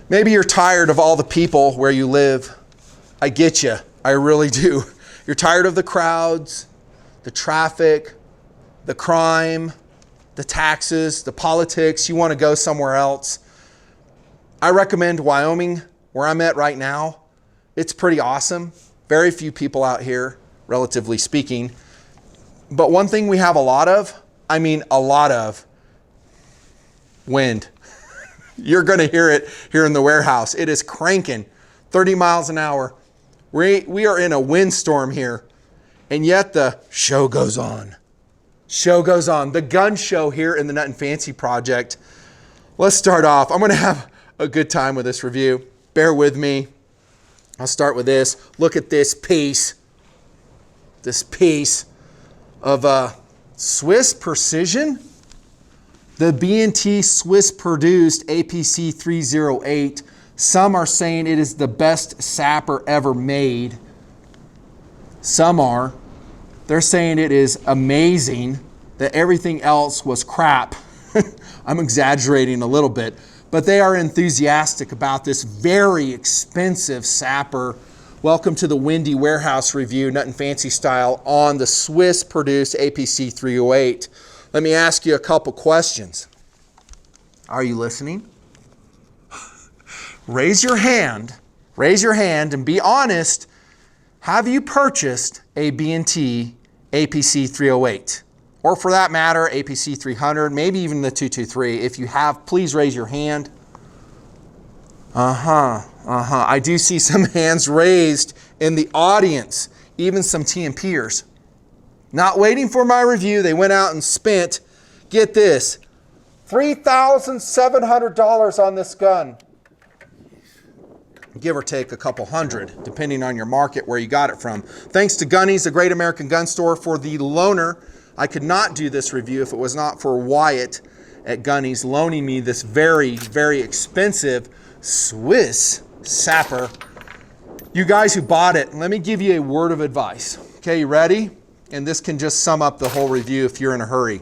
Maybe you're tired of all the people where you live. I get you. I really do. You're tired of the crowds, the traffic, the crime, the taxes, the politics. You want to go somewhere else. I recommend Wyoming, where I'm at right now. It's pretty awesome. Very few people out here, relatively speaking. But one thing we have a lot of, wind. You're going to hear it here in the warehouse. It is cranking 30 miles an hour. We are in a windstorm here, and yet the show goes on. Show goes on. The gun show here in the Nutnfancy project. Let's start off. I'm going to have a good time with this review. Bear with me. I'll start with this. Look at this piece. This piece of Swiss precision. The B&T Swiss produced APC308. Some are saying it is the best SAPR ever made. Some are. They're saying it is amazing, that everything else was crap. I'm exaggerating a little bit, but they are enthusiastic about this very expensive SAPR. Welcome to the Windy Warehouse review, Nutnfancy style, on the Swiss produced APC308. Let me ask you a couple questions. Are you listening? Raise your hand and be honest. Have you purchased a B&T APC308? Or for that matter, APC300, maybe even the 223. If you have, please raise your hand. I do see some hands raised in the audience, even some TMPers. Not waiting for my review, they went out and spent, get this, $3,700 on this gun. Give or take a couple hundred, depending on your market, where you got it from. Thanks to Gunny's, the Great American Gun Store, for the loaner. I could not do this review if it was not for Wyatt at Gunny's loaning me this very, very expensive Swiss SAPR. You guys who bought it, let me give you a word of advice. Okay, you ready? And this can just sum up the whole review if you're in a hurry.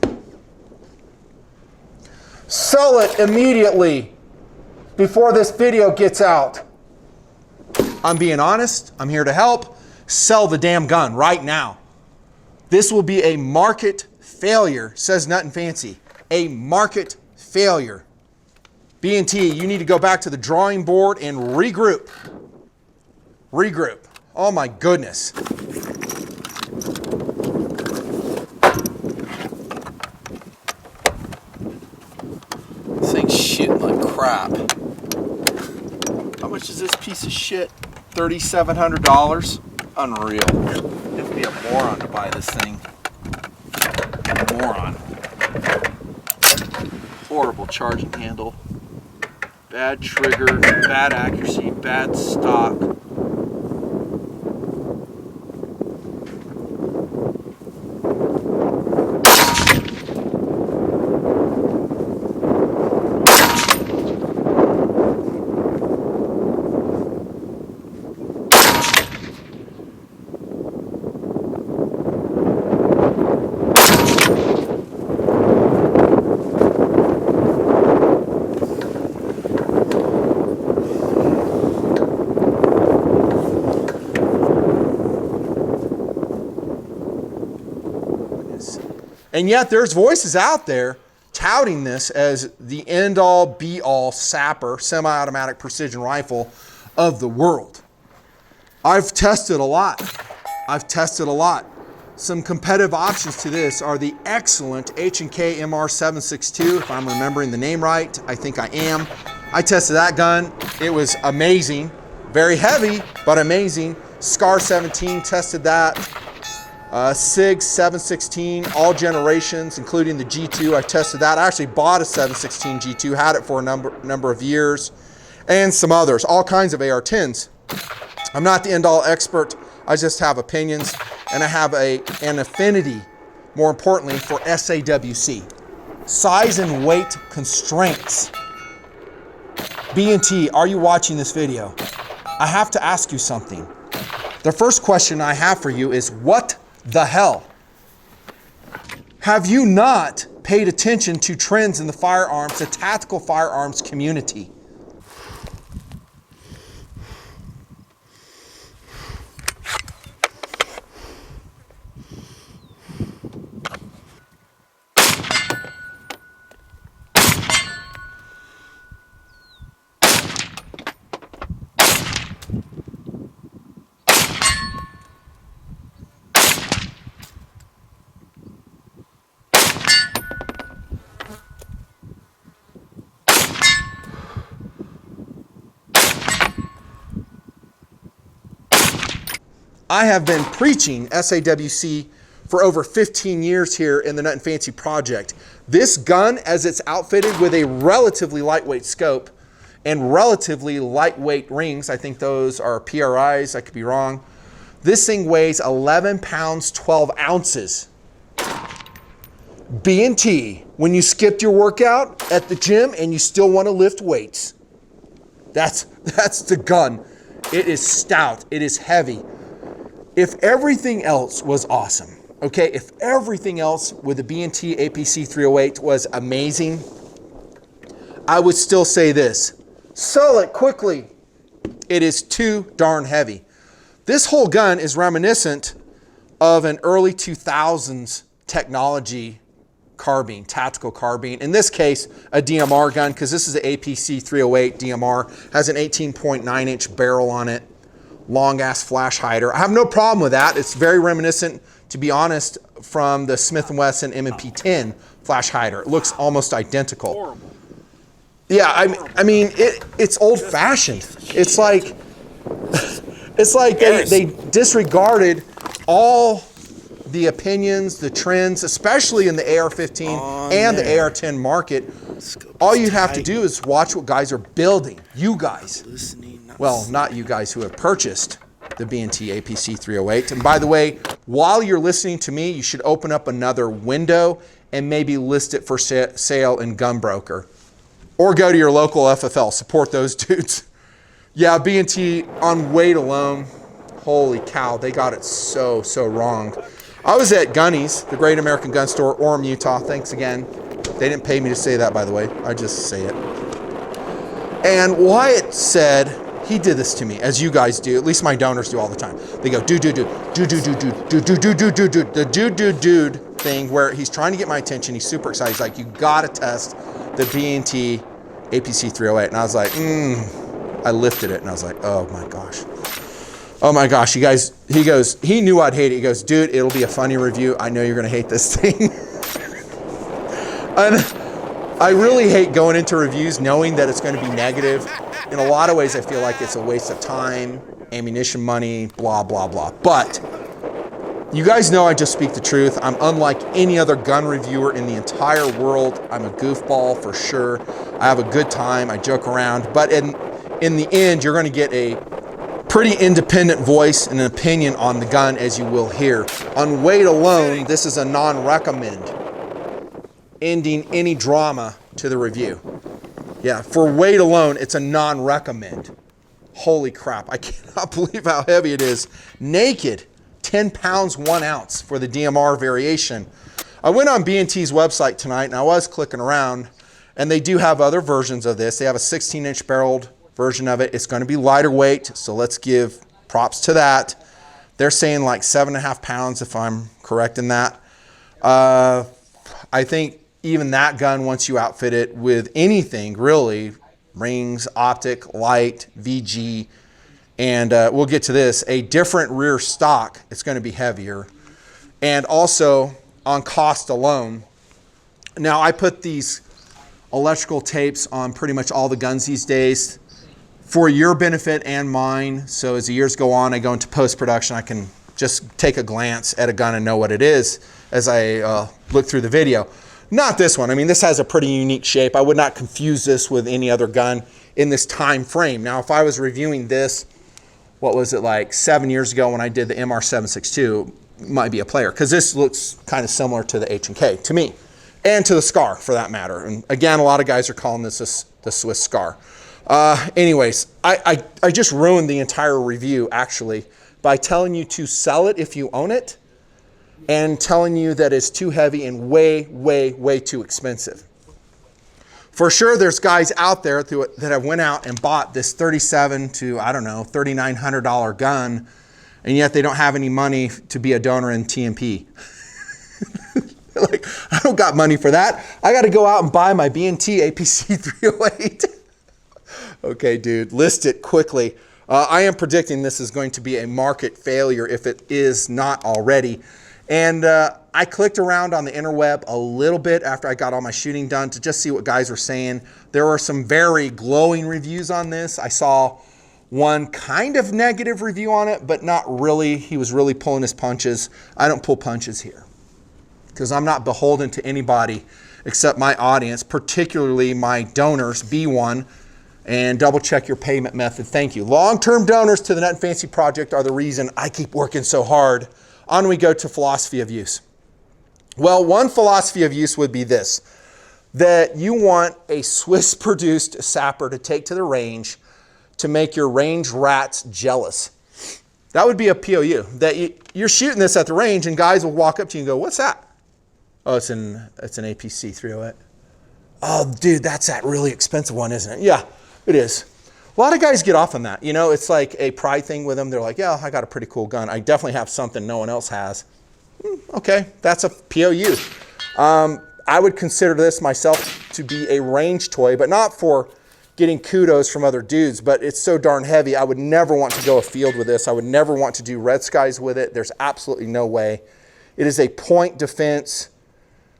Sell it immediately before this video gets out. I'm being honest. I'm here to help. Sell the damn gun right now. This will be a market failure, says Nutnfancy. A market failure. B&T, you need to go back to the drawing board and regroup. Regroup. Oh my goodness. This thing's shooting like crap. How much is this piece of shit? $3,700? Unreal. You have to be a moron to buy this thing. A moron. Horrible charging handle. Bad trigger, bad accuracy, bad stock. And yet there's voices out there touting this as the end-all, be-all SAPR, semi-automatic precision rifle of the world. I've tested a lot. Some competitive options to this are the excellent H&K MR762, if I'm remembering the name right. I think I am. I tested that gun. It was amazing. Very heavy, but amazing. SCAR 17, tested that. SIG 716, all generations, including the G2. I tested that. I actually bought a 716 G2, had it for a number of years, and some others, all kinds of AR-10s. I'm not the end-all expert. I just have opinions, and I have an affinity, more importantly, for SAWC. Size and weight constraints. B&T, are you watching this video? I have to ask you something. The first question I have for you is, what the hell? Have you not paid attention to trends in the firearms, the tactical firearms community? I have been preaching SAWC for over 15 years here in the Nutnfancy project. This gun, as it's outfitted with a relatively lightweight scope and relatively lightweight rings, I think those are PRIs, I could be wrong. This thing weighs 11 pounds, 12 ounces. B&T, when you skipped your workout at the gym and you still want to lift weights, that's the gun. It is stout, it is heavy. If everything else was awesome, okay, if everything else with the B&T APC308 was amazing, I would still say this: sell it quickly. It is too darn heavy. This whole gun is reminiscent of an early 2000s technology carbine, tactical carbine. In this case, a DMR gun, because this is the APC308 DMR, has an 18.9 inch barrel on it, long ass flash hider. I have no problem with that. It's very reminiscent, to be honest, from the Smith & Wesson M&P 10 flash hider. It looks almost identical. Horrible. Yeah, I mean, it's old fashioned. It's like they disregarded all the opinions, the trends, especially in the AR-15 and the AR-10 market. All you have to do is watch what guys are building. You guys. Well, not you guys who have purchased the B&T APC308. And by the way, while you're listening to me, you should open up another window and maybe list it for sale in Gunbroker. Or go to your local FFL. Support those dudes. Yeah, B&T on weight alone, holy cow, they got it so wrong. I was at Gunny's, the Great American Gun Store, Orem, Utah. Thanks again. They didn't pay me to say that, by the way. I just say it. And Wyatt said, he did this to me, as you guys do. At least my donors do all the time. They go, dude, the thing where he's trying to get my attention. He's super excited. He's like, you gotta test the B&T APC308. And I was like, I lifted it and I was like, oh my gosh. Oh my gosh, you guys, he goes, he knew I'd hate it. He goes, dude, it'll be a funny review. I know you're gonna hate this thing. And I really hate going into reviews knowing that it's gonna be negative. In a lot of ways, I feel like it's a waste of time, ammunition money, blah, blah, blah. But you guys know I just speak the truth. I'm unlike any other gun reviewer in the entire world. I'm a goofball for sure. I have a good time, I joke around. But in the end, you're gonna get a pretty independent voice and an opinion on the gun, as you will hear. On weight alone, this is a non-recommend, ending any drama to the review. Yeah, for weight alone, it's a non-recommend. Holy crap, I cannot believe how heavy it is. Naked, 10 pounds, 1 ounce for the DMR variation. I went on B&T's website tonight and I was clicking around, and they do have other versions of this. They have a 16-inch barreled version of it. It's going to be lighter weight, so let's give props to that. They're saying like 7.5 pounds, if I'm correct in that. I think even that gun, once you outfit it with anything, really, rings, optic, light, VG, and we'll get to this, a different rear stock, it's going to be heavier. And also on cost alone. Now, I put these electrical tapes on pretty much all the guns these days for your benefit and mine. So as the years go on, I go into post-production, I can just take a glance at a gun and know what it is as I look through the video. Not this one. I mean, this has a pretty unique shape. I would not confuse this with any other gun in this time frame. Now, if I was reviewing this, what was it, like 7 years ago when I did the MR762, might be a player, because this looks kind of similar to the H&K to me, and to the SCAR for that matter. And again, a lot of guys are calling this the Swiss SCAR. Anyways, I just ruined the entire review actually by telling you to sell it if you own it, and telling you that it's too heavy and way too expensive. For sure, there's guys out there that have went out and bought this $3,700 to, I don't know, $3,900 gun, and yet they don't have any money to be a donor in TMP. Like, I don't got money for that. I got to go out and buy my B&T APC308. Okay, dude, list it quickly. I am predicting this is going to be a market failure if it is not already. And I clicked around on the interweb a little bit after I got all my shooting done to just see what guys were saying. There were some very glowing reviews on this. I saw one kind of negative review on it, but not really. He was really pulling his punches. I don't pull punches here because I'm not beholden to anybody except my audience, particularly my donors. Be one and double check your payment method. Thank you. Long-term donors to the Nutnfancy project are the reason I keep working so hard. On we go to philosophy of use. Well, one philosophy of use would be this, that you want a Swiss-produced SAPR to take to the range to make your range rats jealous. That would be a POU, that you're shooting this at the range and guys will walk up to you and go, what's that? Oh, it's an APC308. Oh, dude, that's that really expensive one, isn't it? Yeah, it is. A lot of guys get off on that. You know, it's like a pride thing with them. They're like, yeah, I got a pretty cool gun. I definitely have something no one else has. Okay, that's a POU. I would consider this myself to be a range toy, but not for getting kudos from other dudes, but it's so darn heavy. I would never want to go afield with this. I would never want to do red skies with it. There's absolutely no way. It is a point defense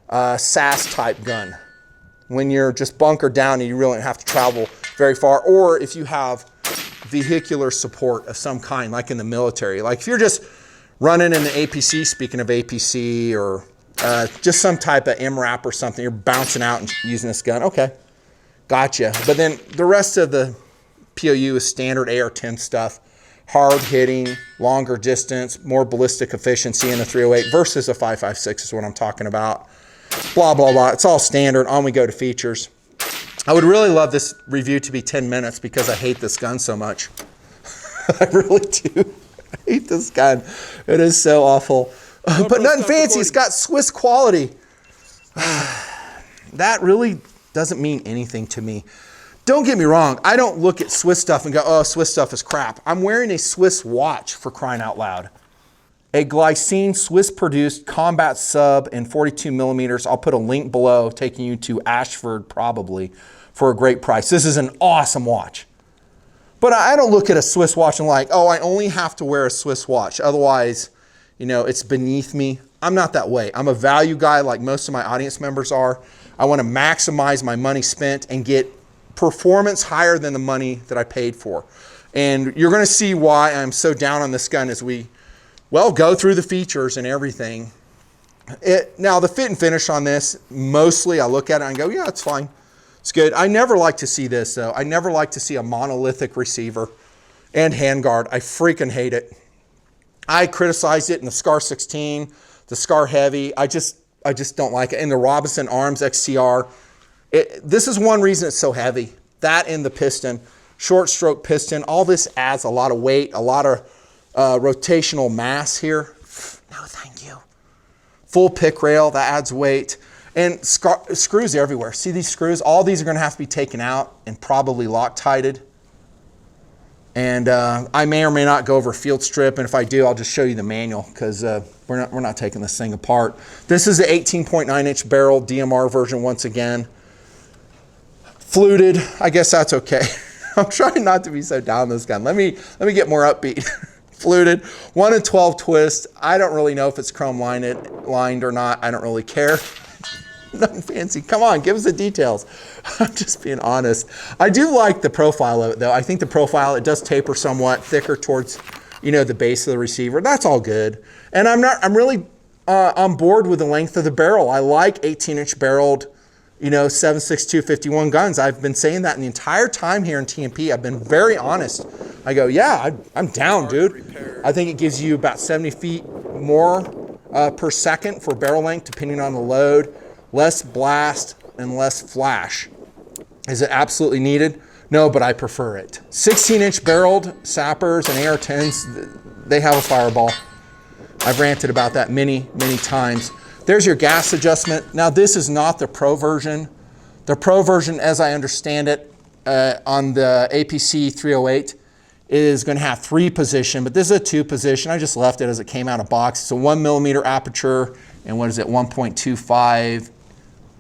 SAS type gun. When you're just bunkered down and you really don't have to travel very far, or if you have vehicular support of some kind, like in the military. Like if you're just running in the APC, speaking of APC, or just some type of MRAP or something, you're bouncing out and using this gun, okay, gotcha. But then the rest of the POU is standard AR-10 stuff, hard hitting, longer distance, more ballistic efficiency in the 308 versus a 5.56 is what I'm talking about. Blah, blah, blah. It's all standard. On we go to features. I would really love this review to be 10 minutes because I hate this gun so much. I really do. I hate this gun. It is so awful. But Nutnfancy, it's got Swiss quality. That really doesn't mean anything to me. Don't get me wrong. I don't look at Swiss stuff and go, oh, Swiss stuff is crap. I'm wearing a Swiss watch, for crying out loud. A glycine Swiss-produced combat sub in 42 millimeters. I'll put a link below taking you to Ashford probably for a great price. This is an awesome watch. But I don't look at a Swiss watch and like, oh, I only have to wear a Swiss watch. Otherwise, you know, it's beneath me. I'm not that way. I'm a value guy like most of my audience members are. I want to maximize my money spent and get performance higher than the money that I paid for. And you're going to see why I'm so down on this gun as we go through the features and everything. Now, the fit and finish on this, mostly I look at it and go, yeah, it's fine. It's good. I never like to see this, though. I never like to see a monolithic receiver and handguard. I freaking hate it. I criticized it in the SCAR 16, the SCAR Heavy. I just don't like it. And the Robinson Arms XCR. This is one reason it's so heavy. That and the piston, short stroke piston. All this adds a lot of weight, a lot of rotational mass here. No, thank you. Full pick rail, that adds weight. And screws everywhere. See these screws? All these are going to have to be taken out and probably Loctited. And I may or may not go over field strip, and if I do, I'll just show you the manual because we're not taking this thing apart. This is the 18.9-inch barrel DMR version once again. Fluted, I guess that's okay. I'm trying not to be so down on this gun. Let me get more upbeat. Fluted, 1 in 12 twist. I don't really know if it's chrome lined or not. I don't really care. Nothing fancy. Come on, give us the details. I'm just being honest. I do like the profile of it, though. I think the profile, it does taper somewhat thicker towards, you know, the base of the receiver. That's all good. And I'm really on board with the length of the barrel. I like 18-inch barreled, you know, 7.62 51 guns. I've been saying that in the entire time here in TMP. I've been very honest. I go, yeah, I'm down, dude. I think it gives you about 70 feet more per second for barrel length, depending on the load. Less blast and less flash. Is it absolutely needed? No, but I prefer it. 16-inch barreled SAPRs and AR-10s, they have a fireball. I've ranted about that many, many times. There's your gas adjustment. Now, this is not the Pro version. The Pro version, as I understand it, on the APC308 is going to have 3-position, but this is a 2-position. I just left it as it came out of box. It's a 1 millimeter aperture, and what is it, 1.25.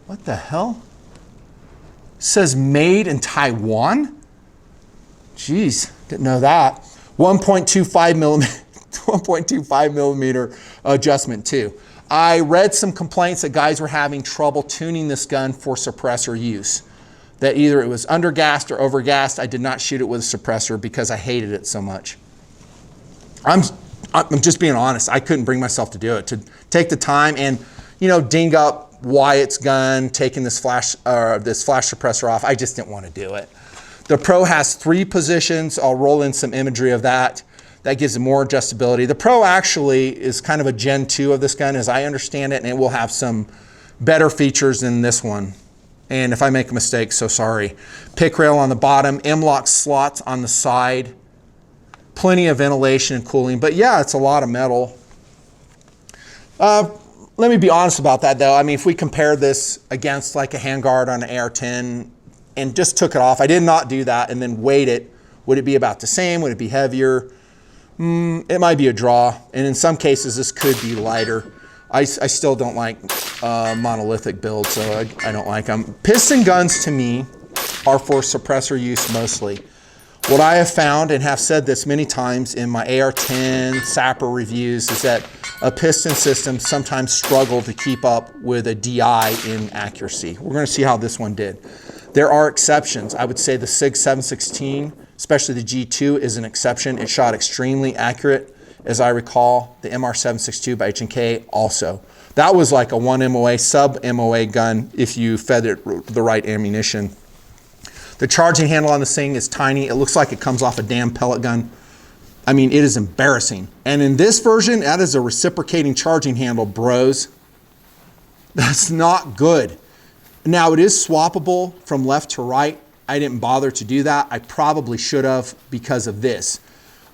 What the hell? It says made in Taiwan? Jeez, didn't know that. 1.25 millimeter adjustment too. I read some complaints that guys were having trouble tuning this gun for suppressor use. that either it was undergassed or overgassed. I did not shoot it with a suppressor because I hated it so much. I'm just being honest. I couldn't bring myself to do it, to take the time and, you know, ding up Wyatt's gun, taking this flash suppressor off. I just didn't want to do it. The Pro has 3 positions. I'll roll in some imagery of that. That gives it more adjustability. The Pro actually is kind of a Gen 2 of this gun as I understand it, and it will have some better features than this one. And if I make a mistake, so sorry. Pick rail on the bottom, M-LOK slots on the side, plenty of ventilation and cooling. But yeah, it's a lot of metal. Let me be honest about that though. I mean, if we compare this against like a handguard on an AR-10 and just took it off, I did not do that, and then weighed it, would it be about the same? Would it be heavier? It might be a draw. And in some cases, this could be lighter. I still don't like monolithic builds, so I don't like them. Piston guns to me are for suppressor use mostly. What I have found, and have said this many times in my AR-10 SAPR reviews, is that a piston system sometimes struggle to keep up with a DI in accuracy. We're going to see how this one did. There are exceptions. I would say the SIG 716, especially the G2, is an exception. It shot extremely accurate. As I recall, the MR762 by H&K also. That was like a 1 MOA, sub MOA gun if you fed it the right ammunition. The charging handle on this thing is tiny. It looks like it comes off a damn pellet gun. I mean, it is embarrassing. And in this version, that is a reciprocating charging handle, bros. That's not good. Now, it is swappable from left to right. I didn't bother to do that. I probably should have because of this.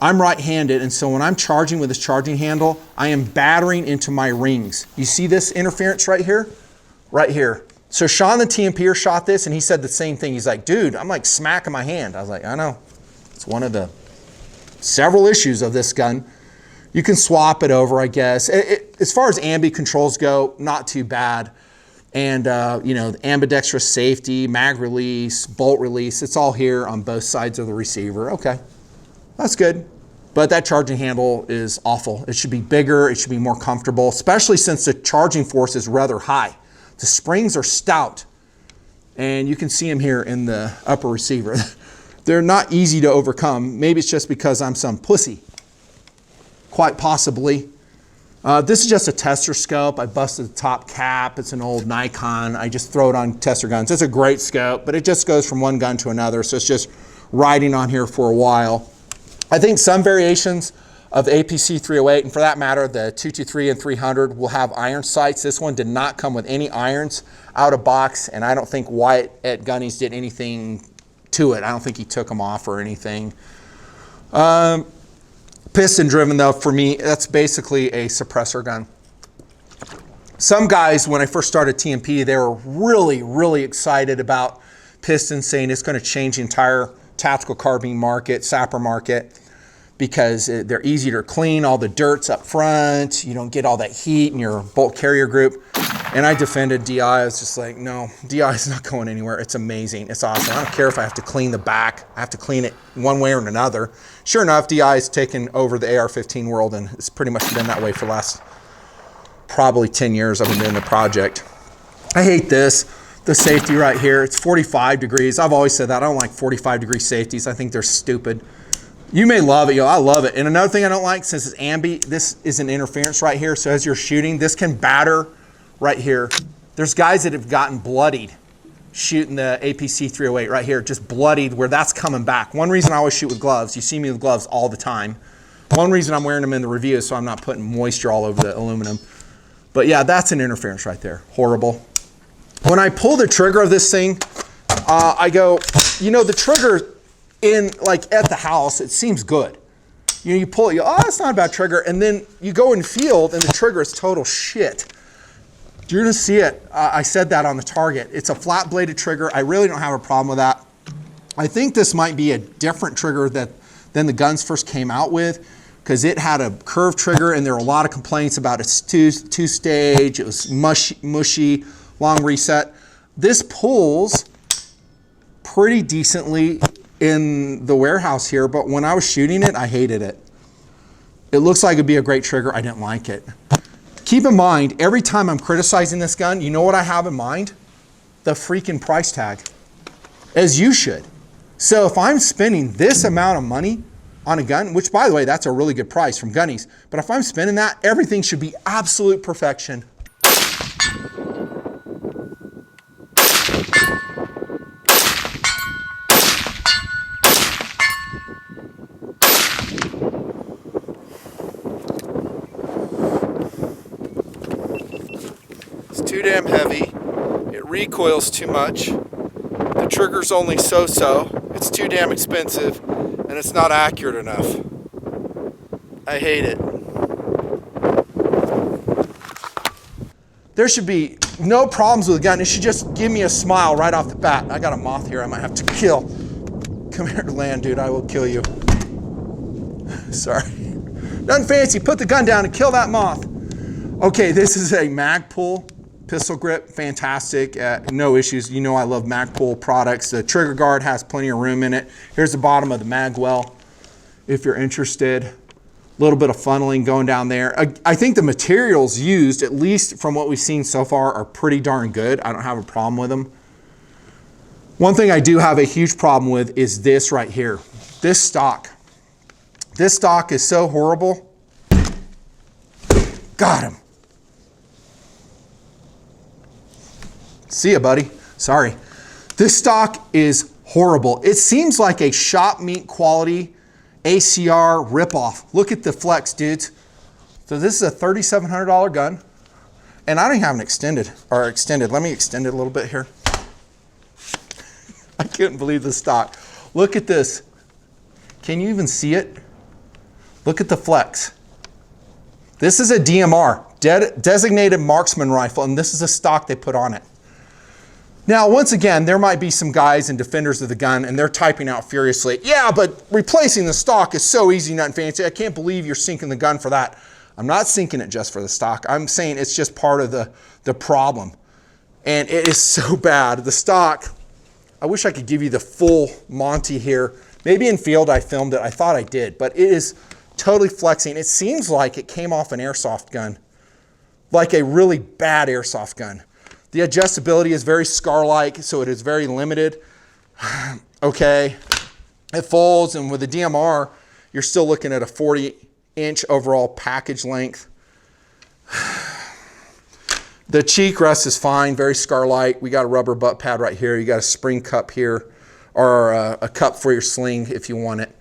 I'm right-handed, and so when I'm charging with this charging handle, I am battering into my rings. You see this interference right here? Right here. So Sean the TMPer shot this, and he said the same thing. He's like, dude, I'm like smacking my hand. I was like, I know. It's one of the several issues of this gun. You can swap it over, I guess. As far as ambi controls go, not too bad. And, you know, ambidextrous safety, mag release, bolt release, it's all here on both sides of the receiver. Okay. That's good, but that charging handle is awful. It should be bigger, it should be more comfortable, especially since the charging force is rather high. The springs are stout, and you can see them here in the upper receiver. They're not easy to overcome. Maybe it's just because I'm some pussy. Quite possibly. This is just a tester scope. I busted the top cap. It's an old Nikon. I just throw it on tester guns. It's a great scope, but it just goes from one gun to another, so it's just riding on here for a while. I think some variations of the APC308, and for that matter, the 223 and 300 will have iron sights. This one did not come with any irons out of box, and I don't think Wyatt at Gunny's did anything to it. I don't think he took them off or anything. Piston driven though, for me, that's basically a suppressor gun. Some guys, when I first started TMP, they were really, really excited about pistons, saying it's going to change the entire tactical carbine market, SAPR market, because they're easier to clean, all the dirt's up front, you don't get all that heat in your bolt carrier group. And I defended DI. I was just like, no, DI is not going anywhere. It's amazing. It's awesome. I don't care if I have to clean the back. I have to clean it one way or another. Sure enough, DI has taken over the AR-15 world, and it's pretty much been that way for the last probably 10 years I've been doing the project. I hate this. The safety right here, it's 45 degrees. I've always said that. I don't like 45-degree safeties. I think they're stupid. You may love it, I love it. And another thing I don't like, since it's ambi, this is an interference right here. So as you're shooting, this can batter right here. There's guys that have gotten bloodied shooting the APC308 right here, just bloodied where that's coming back. One reason I always shoot with gloves, you see me with gloves all the time. One reason I'm wearing them in the review is so I'm not putting moisture all over the aluminum. But yeah, that's an interference right there, horrible. When I pull the trigger of this thing, I go, you know, the trigger in, like at the house, it seems good. You know, you pull it, you go, oh, that's not a bad trigger. And then you go in field and the trigger is total shit. You're gonna see it. I said that on the target. It's a flat bladed trigger. I really don't have a problem with that. I think this might be a different trigger than the guns first came out with, because it had a curved trigger and there were a lot of complaints about its two-stage, it was mushy, long reset. This pulls pretty decently in the warehouse here, but when I was shooting it, I hated it. It looks like it'd be a great trigger. I didn't like it. Keep in mind, every time I'm criticizing this gun, you know what I have in mind? The freaking price tag. as you should. So if I'm spending this amount of money on a gun, which by the way, that's a really good price from Gunnies, but if I'm spending that, everything should be absolute perfection. It's too damn heavy. It recoils too much. The trigger's only so-so. It's too damn expensive, and it's not accurate enough. I hate it. There should be no problems with a gun. It should just give me a smile right off the bat. I got a moth here I might have to kill. Come here to land, dude. I will kill you. Sorry. Nutnfancy, put the gun down and kill that moth. Okay, this is a Magpul pistol grip, fantastic, no issues. You know I love Magpul products. The trigger guard has plenty of room in it. Here's the bottom of the mag well, if you're interested. A little bit of funneling going down there. I think the materials used, at least from what we've seen so far, are pretty darn good. I don't have a problem with them. One thing I do have a huge problem with is this right here. This stock. This stock is so horrible. Got him. See ya, buddy. Sorry. This stock is horrible. It seems like a shop meat quality ACR ripoff. Look at the flex, dudes. So this is a $3,700 gun, and I don't even have an extended. Let me extend it a little bit here. I couldn't believe the stock. Look at this. Can you even see it? Look at the flex. This is a DMR, designated marksman rifle, and this is the stock they put on it. Now, once again, there might be some guys and defenders of the gun, and they're typing out furiously, yeah, but replacing the stock is so easy, Nutnfancy. I can't believe you're sinking the gun for that. I'm not sinking it just for the stock. I'm saying it's just part of the problem. And it is so bad. The stock, I wish I could give you the full Monty here. Maybe in field I filmed it. I thought I did, but it is totally flexing. It seems like it came off an airsoft gun, like a really bad airsoft gun. The adjustability is very scar-like, so it is very limited. Okay, it folds, and with the DMR, you're still looking at a 40-inch overall package length. The cheek rest is fine, very scar-like. We got a rubber butt pad right here. You got a spring cup here, or a cup for your sling if you want it.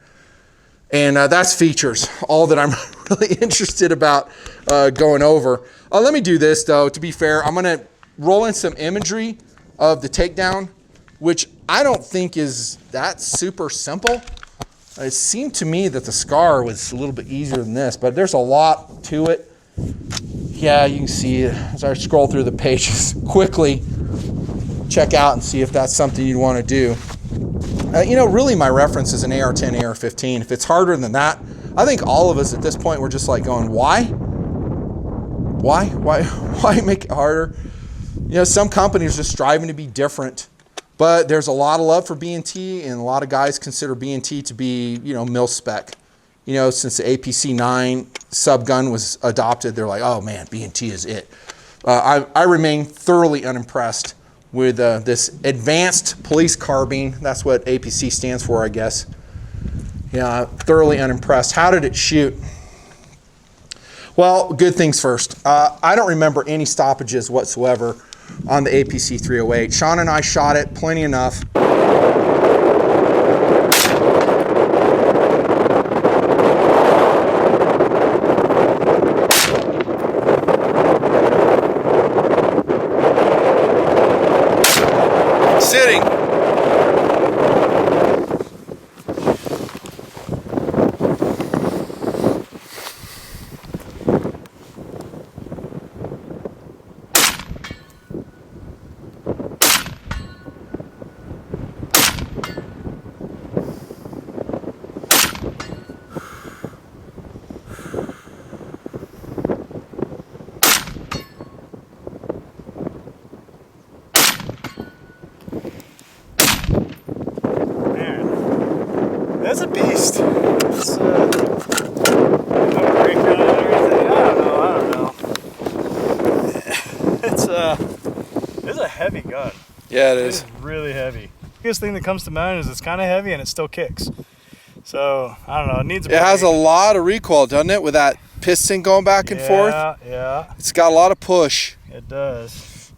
And that's features, all that I'm really interested about going over. Let me do this, though. To be fair, I'm going to roll in some imagery of the takedown, which I don't think is that super simple. It seemed to me that the scar was a little bit easier than this, but there's a lot to it. Yeah, you can see it as I scroll through the pages quickly. Check out and see if that's something you'd want to do. You know, really my reference is an AR-10, AR-15. If it's harder than that, I think all of us at this point, we're just like going, why? Why make it harder? You know, some companies are just striving to be different, but there's a lot of love for B&T, and a lot of guys consider B&T to be, you know, mil spec. You know, since the APC9 sub gun was adopted, they're like, oh man, B&T is it. I remain thoroughly unimpressed with this advanced police carbine. That's what APC stands for, I guess. Yeah, thoroughly unimpressed. How did it shoot? Well, good things first. I don't remember any stoppages whatsoever on the APC308. Sean and I shot it plenty enough. Sitting. That's a beast. It's breakdown and everything. I don't know. It's a heavy gun. Yeah, it It is. is really heavy. biggest thing that comes to mind is it's kind of heavy and it still kicks. So I don't know. It needs. It has a lot of recoil, doesn't it? With that piston going back and forth. Yeah. It's got a lot of push. It does.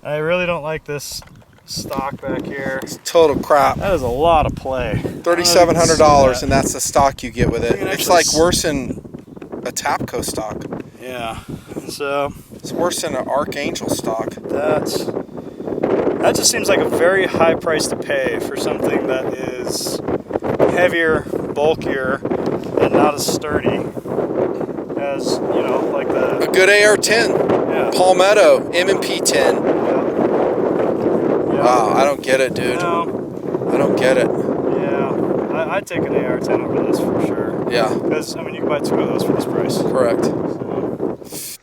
I really don't like this stock back here. It's total crap. That is a lot of play. $3,700, and that's the stock you get with it. It's like worse than a Tapco stock. Yeah. So it's worse than an Archangel stock. That just seems like a very high price to pay for something that is heavier, bulkier, and not as sturdy as, you know, like a good AR-10. Yeah. Palmetto M&P 10. Yeah. Wow, I don't get it, dude. No. I don't get it. Yeah, I'd take an AR-10 over this for sure. Yeah. Because, I mean, you can buy 2 of those for this price. Correct. So.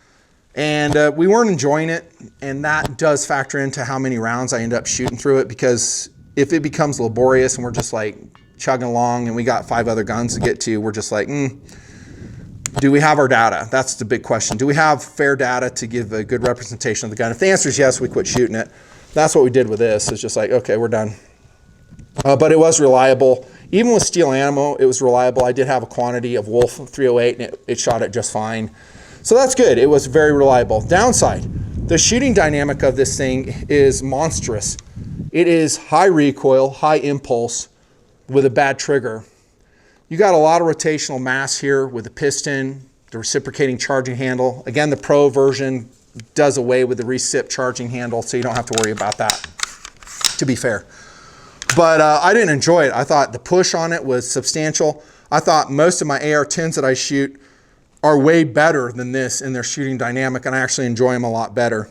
And we weren't enjoying it, and that does factor into how many rounds I end up shooting through it, because if it becomes laborious and we're just like chugging along and we got 5 other guns to get to, we're just like, do we have our data? That's the big question. Do we have fair data to give a good representation of the gun? If the answer is yes, we quit shooting it. That's what we did with this. It's just like, okay, we're done. But it was reliable. Even with steel ammo, it was reliable. I did have a quantity of Wolf 308, and it shot it just fine. So that's good. It was very reliable. Downside, the shooting dynamic of this thing is monstrous. It is high recoil, high impulse with a bad trigger. You got a lot of rotational mass here with the piston, the reciprocating charging handle. Again, the Pro version does away with the recip charging handle, so you don't have to worry about that, to be fair. But I didn't enjoy it. I thought the push on it was substantial. I thought most of my AR-10s that I shoot are way better than this in their shooting dynamic, and I actually enjoy them a lot better.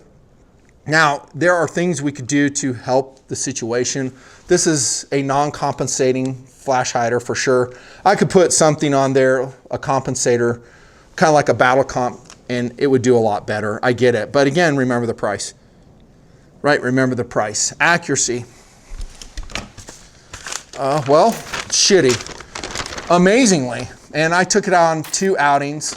Now, there are things we could do to help the situation. This is a non-compensating flash hider for sure. I could put something on there, a compensator, kind of like a battle comp, and it would do a lot better. I get it. But again, remember the price. Right? Remember the price. Accuracy. Well, shitty. Amazingly. And I took it on 2 outings.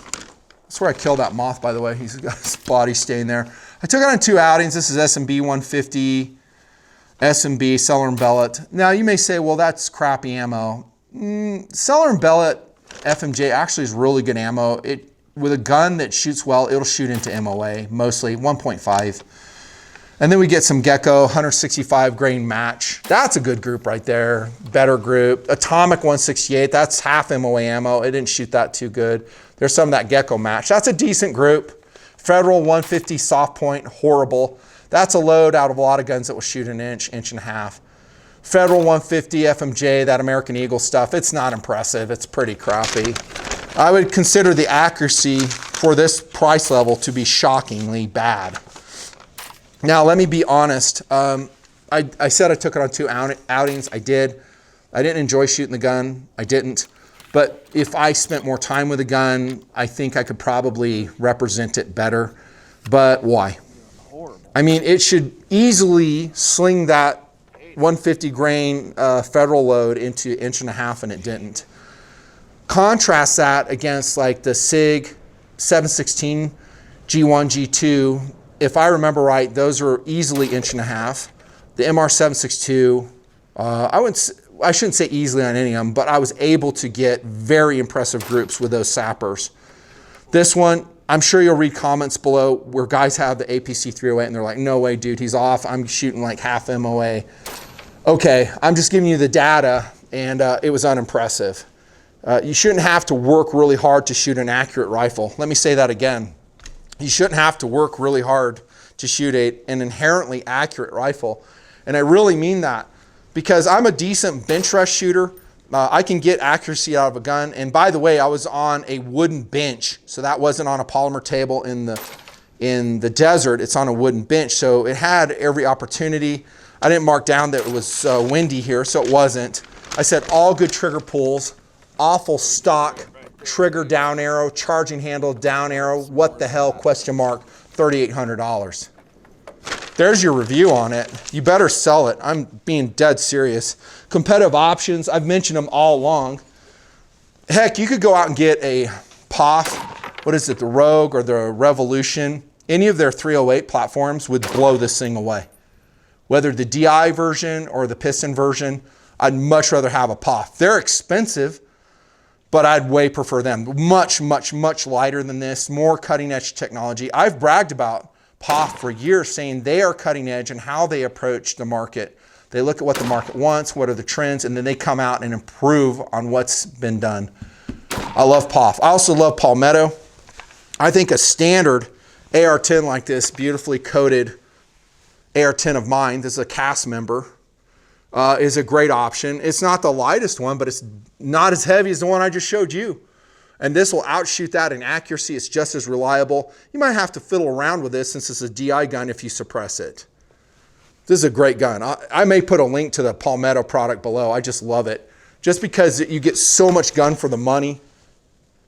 That's where I killed that moth, by the way. He's got his body stain there. I took it on 2 outings. This is SMB 150, SMB, Cellar and Bellet. Now, you may say, well, that's crappy ammo. Cellar and Bellet FMJ actually is really good ammo. With a gun that shoots well, it'll shoot into MOA, mostly 1.5. And then we get some Gecko 165 grain match. That's a good group right there. Better group. Atomic 168, that's half MOA ammo. It didn't shoot that too good. There's some of that Gecko match. That's a decent group. Federal 150 soft point, horrible. That's a load out of a lot of guns that will shoot an inch, inch and a half. Federal 150 FMJ, that American Eagle stuff, it's not impressive. It's pretty crappy. I would consider the accuracy for this price level to be shockingly bad. Now, let me be honest. I said I took it on 2 outings. I did. I didn't enjoy shooting the gun. I didn't. But if I spent more time with the gun, I think I could probably represent it better. But why? Horrible. I mean, it should easily sling that 150 grain Federal load into 1.5 inches, and it didn't. Contrast that against like the SIG 716 G1, G2. If I remember right, those are easily 1.5 inches. The MR762, I shouldn't say easily on any of them, but I was able to get very impressive groups with those SAPRs. This one, I'm sure you'll read comments below where guys have the APC308 and they're like, no way, dude, he's off. I'm shooting like half MOA. Okay, I'm just giving you the data, and it was unimpressive. You shouldn't have to work really hard to shoot an accurate rifle. Let me say that again. You shouldn't have to work really hard to shoot an inherently accurate rifle. And I really mean that, because I'm a decent bench rush shooter. I can get accuracy out of a gun. And by the way, I was on a wooden bench. So that wasn't on a polymer table in the desert. It's on a wooden bench. So it had every opportunity. I didn't mark down that it was windy here, so it wasn't. I said all good trigger pulls, awful stock, trigger down arrow, charging handle down arrow, what the hell, question mark, $3,800. There's your review on it. You better sell it. I'm being dead serious. Competitive options, I've mentioned them all along. Heck, you could go out and get a POF, what is it, the Rogue or the Revolution. Any of their 308 platforms would blow this thing away. whether the DI version or the piston version, I'd much rather have a POF. They're expensive, but I'd way prefer them. Much, much, much lighter than this, more cutting edge technology. I've bragged about POF for years, saying they are cutting edge in how they approach the market. They look at what the market wants, what are the trends, and then they come out and improve on what's been done. I love POF. I also love Palmetto. I think a standard AR-10 like this, beautifully coated AR-10 of mine, this is a cast member, is a great option. It's not the lightest one, but it's not as heavy as the one I just showed you. And this will outshoot that in accuracy. It's just as reliable. You might have to fiddle around with this since it's a DI gun if you suppress it. This is a great gun. I may put a link to the Palmetto product below. I just love it. Just because you get so much gun for the money.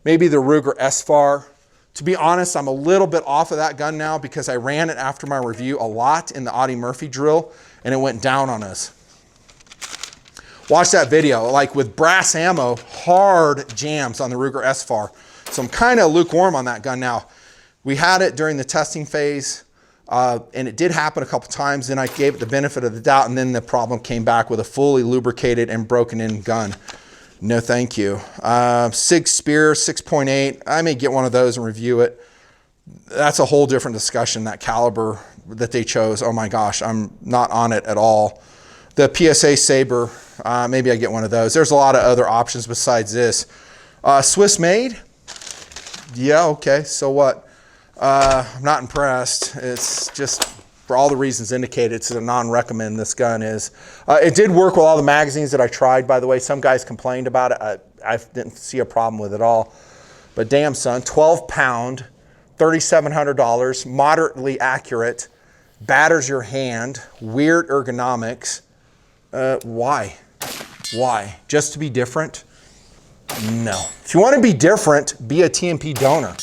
Maybe the Ruger SFAR. To be honest, I'm a little bit off of that gun now because I ran it after my review a lot in the Audie Murphy drill and it went down on us. Watch that video. Like with brass ammo, hard jams on the Ruger SFAR. So I'm kind of lukewarm on that gun now. We had it during the testing phase. And it did happen a couple times, then I gave it the benefit of the doubt, and then the problem came back with a fully lubricated and broken in gun. No thank you. SIG Spear 6.8, I may get one of those and review it. That's a whole different discussion, that caliber that they chose. Oh my gosh, I'm not on it at all. The PSA Saber, maybe I get one of those. There's a lot of other options besides this. Swiss made? Yeah, okay, so what? I'm not impressed. It's just, for all the reasons indicated, it's a non-recommend this gun is. It did work with all the magazines that I tried, by the way. Some guys complained about it. I didn't see a problem with it at all. But damn son, 12 pound, $3,700, moderately accurate, batters your hand, weird ergonomics. Why? Why? Just to be different? No. If you want to be different, be a TMP donor.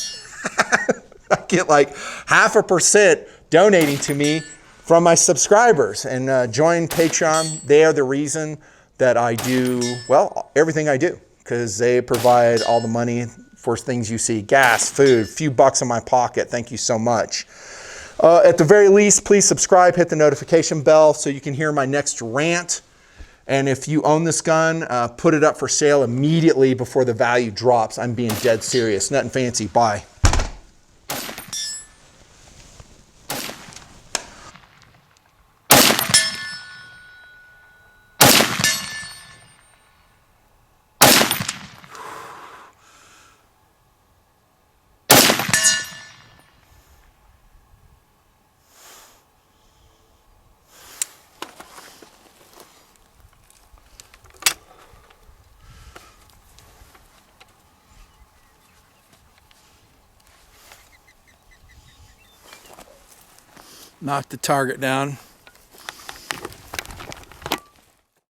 I get like 0.5% donating to me from my subscribers, and join Patreon. They are the reason that I do, well, everything I do, because they provide all the money for things you see, gas, food, few bucks in my pocket. Thank you so much. At the very least, please subscribe, hit the notification bell so you can hear my next rant. And if you own this gun, put it up for sale immediately before the value drops. I'm being dead serious. Nutnfancy, bye. Knock the target down.